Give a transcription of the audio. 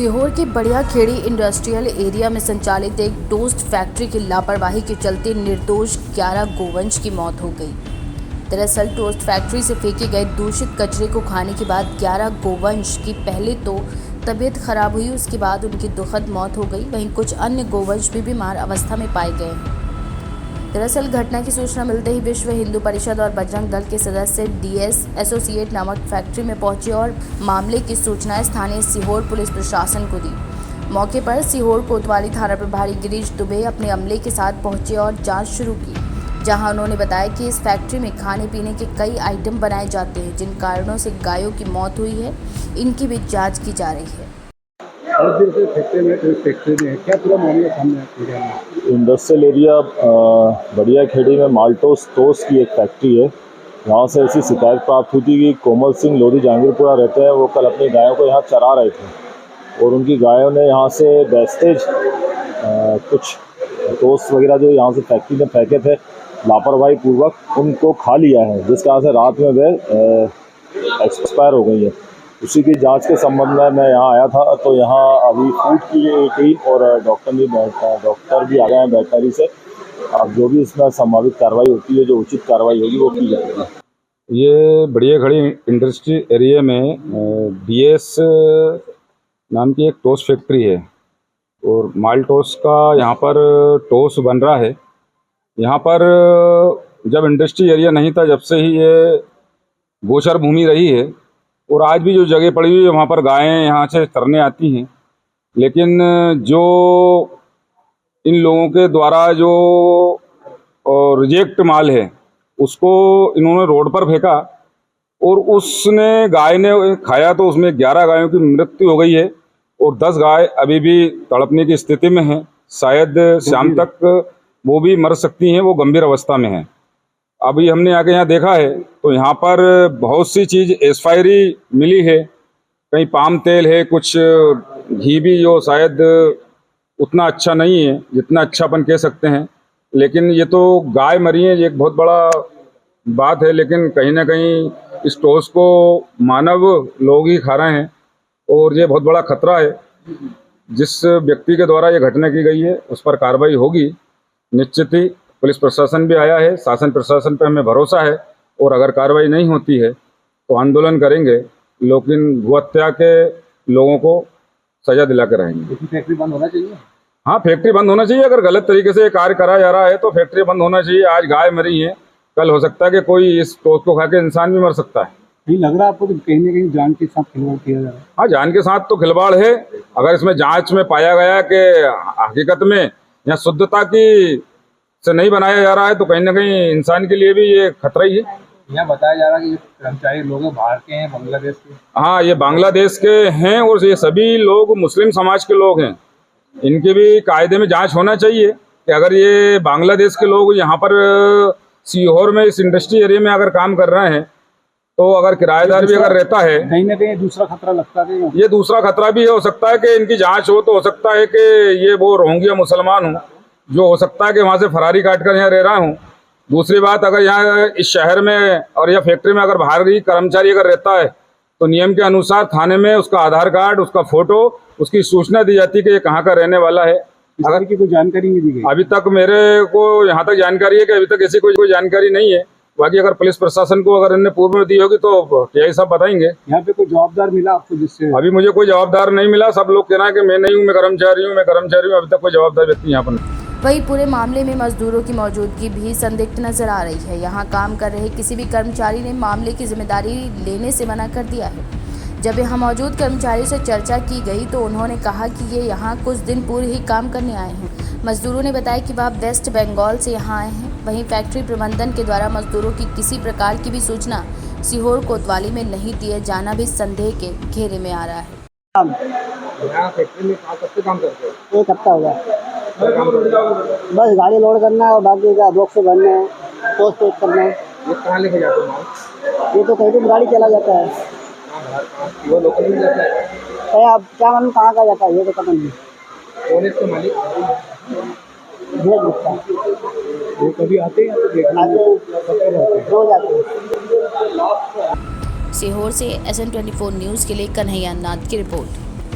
सीहोर के बढ़िया Khedi industrial area में संचालित एक टोस्ट फैक्ट्री की लापरवाही के चलते निर्दोष 11 गोवंश की मौत हो गई। दरअसल टोस्ट फैक्ट्री से फेंके गए दूषित कचरे को खाने के बाद 11 गोवंश की पहले तो तबीयत खराब हुई, उसके बाद उनकी दुखद मौत हो गई। वहीं कुछ अन्य गोवंश भी बीमार अवस्था में पाए गए हैं। दरअसल घटना की सूचना मिलते ही विश्व हिंदू परिषद और बजरंग दल के सदस्य DS एसोसिएट नामक फैक्ट्री में पहुंचे और मामले की सूचना स्थानीय सीहोर पुलिस प्रशासन को दी। मौके पर सीहोर कोतवाली थाना प्रभारी गिरीश दुबे अपने अमले के साथ पहुंचे और जांच शुरू की, जहां उन्होंने बताया कि इस फैक्ट्री में खाने पीने के कई आइटम बनाए जाते हैं, जिन कारणों से गायों की मौत हुई है, इनकी भी जाँच की जा रही है। फैक्ट्री में क्या पूरा मामला सामने आया? इंडस्ट्रियल एरिया बढ़िया खेड़ी में माल्टोस टोस्ट की एक फैक्ट्री है। यहाँ से ऐसी शिकायत प्राप्त हुई थी कि कोमल सिंह लोधी जहांगीरपुरा रहते हैं, वो कल अपनी गायों को यहाँ चरा रहे थे और उनकी गायों ने यहाँ से वेस्टेज कुछ टोस्ट वगैरह जो यहाँ से फैक्ट्री में फेंके थे लापरवाही पूर्वक उनको खा लिया है, जिस कारण से रात में वे एक्सपायर हो गई है। उसी की जांच के संबंध में मैं यहाँ आया था, तो यहाँ अभी फूड की टीम और डॉक्टर भी आ गए हैं वेटनरी से। अब जो भी इसमें संभावित कार्रवाई होती है, जो उचित कार्रवाई होगी वो की जाएगी। ये बढ़िया खड़ी इंडस्ट्री एरिया में DS नाम की एक टोस्ट फैक्ट्री है और माल टोस्ट का यहाँ पर टोस्ट बन रहा है। यहाँ पर जब इंडस्ट्री एरिया नहीं था, जब से ही ये गोचर भूमि रही है और आज भी जो जगह पड़ी हुई है वहाँ पर गायें यहाँ से चरने आती हैं, लेकिन जो इन लोगों के द्वारा जो रिजेक्ट माल है उसको इन्होंने रोड पर फेंका और उसने गाय ने खाया तो उसमें 11 गायों की मृत्यु हो गई है और 10 गाय अभी भी तड़पने की स्थिति में हैं। शायद शाम तक वो भी मर सकती हैं, वो गंभीर अवस्था में हैं। अभी हमने आके यहाँ देखा है तो यहाँ पर बहुत सी चीज़ एक्सपायरी मिली है, कहीं पाम तेल है, कुछ घी भी जो शायद उतना अच्छा नहीं है जितना अच्छा अपन कह सकते हैं। लेकिन ये तो गाय मरी है, ये एक बहुत बड़ा बात है, लेकिन कहीं ना कहीं इस टोस्ट को मानव लोग ही खा रहे हैं और ये बहुत बड़ा खतरा है। जिस व्यक्ति के द्वारा ये घटना की गई है उस पर कार्रवाई होगी निश्चित ही। पुलिस प्रशासन भी आया है, शासन प्रशासन पर हमें भरोसा है और अगर कार्रवाई नहीं होती है तो आंदोलन करेंगे, लेकिन गौ हत्या के लोगों को सजा दिला कर रहेंगे। फैक्ट्री बंद होना चाहिए। हाँ, फैक्ट्री बंद होना चाहिए। अगर गलत तरीके से कार्य करा जा रहा है तो फैक्ट्री बंद होना चाहिए। आज गाय मरी है, कल हो सकता है कि कोई इस टोस्ट को खा के इंसान भी मर सकता है। नहीं लग रहा आपको कहीं ना कहीं जान के साथ खिलवाड़ किया जा रहा है? हाँ, जान के साथ तो खिलवाड़ है। अगर इसमें जांच में पाया गया कि हकीकत में या शुद्धता की से नहीं बनाया जा रहा है तो कहीं ना कहीं इंसान के लिए भी ये खतरा ही है। यहाँ बताया जा रहा है कि ये कर्मचारी लोग बाहर के हैं, बांग्लादेश के। हाँ, ये बांग्लादेश के हैं और ये सभी लोग मुस्लिम समाज के लोग हैं। इनके भी कायदे में जांच होना चाहिए कि अगर ये बांग्लादेश के लोग यहाँ पर सीहोर में इस इंडस्ट्री एरिया में अगर काम कर रहे हैं तो अगर किराएदार भी अगर रहता है, कहीं ना कहीं दूसरा खतरा लगता है। ये दूसरा खतरा भी हो सकता है कि इनकी जांच हो तो हो सकता है कि ये वो रोहिंग्या मुसलमान हो, जो हो सकता है कि वहाँ से फरारी काट कर यहाँ रह रहा हूँ। दूसरी बात, अगर यहाँ इस शहर में और या फैक्ट्री में अगर बाहरी कर्मचारी अगर रहता है तो नियम के अनुसार थाने में उसका आधार कार्ड, उसका फोटो, उसकी सूचना दी जाती है कि ये कहाँ का रहने वाला है। अगर की कोई जानकारी नहीं दी गई अभी तक मेरे को यहाँ तक जानकारी है कि अभी तक ऐसी कोई जानकारी नहीं है। बाकी अगर पुलिस प्रशासन को अगर इनने पूर्व में दी होगी तो यही सब बताएंगे। यहाँ पे कोई जवाबदार मिला आपको जिससे? अभी मुझे कोई जवाबदार नहीं मिला। सब लोग कह रहे हैं कि मैं नहीं हूँ, मैं कर्मचारी हूँ, मैं कर्मचारी हूँ। अभी तक कोई जवाबदार व्यक्ति यहाँ पर। वहीं पूरे मामले में मजदूरों की मौजूदगी भी संदिग्ध नजर आ रही है। यहाँ काम कर रहे किसी भी कर्मचारी ने मामले की जिम्मेदारी लेने से मना कर दिया है। जब यहाँ मौजूद कर्मचारी से चर्चा की गई तो उन्होंने कहा कि ये यहाँ कुछ दिन पूर्व ही काम करने आए हैं। मजदूरों ने बताया कि वह वेस्ट बंगाल से यहाँ आए हैं। वहीं फैक्ट्री प्रबंधन के द्वारा मजदूरों की किसी प्रकार की भी सूचना सीहोर कोतवाली में नहीं दिए जाना भी संदेह के घेरे में आ रहा है। यहाँ फैक्ट्री में कब से काम करते हो? एक हफ्ता हो गया। बस गाड़ी लोड करना और बाकी का बॉक्स भरने हैं, टोस्ट करना है। ये कहाँ लेके जाते हो माल? ये तो कहीं भी गाड़ी चला जाता है। वो लोकल में जाता है? अरे आप क्या मालूम कहाँ का जाता है, ये तो पता नहीं। कौन है इसके मालिक? भेज दिखता है। वो कभी आते हैं या तो देखना रोज आते हैं। सीहोर से SN24 न्यूज़ के लिए कन्हैया नाथ की रिपोर्ट।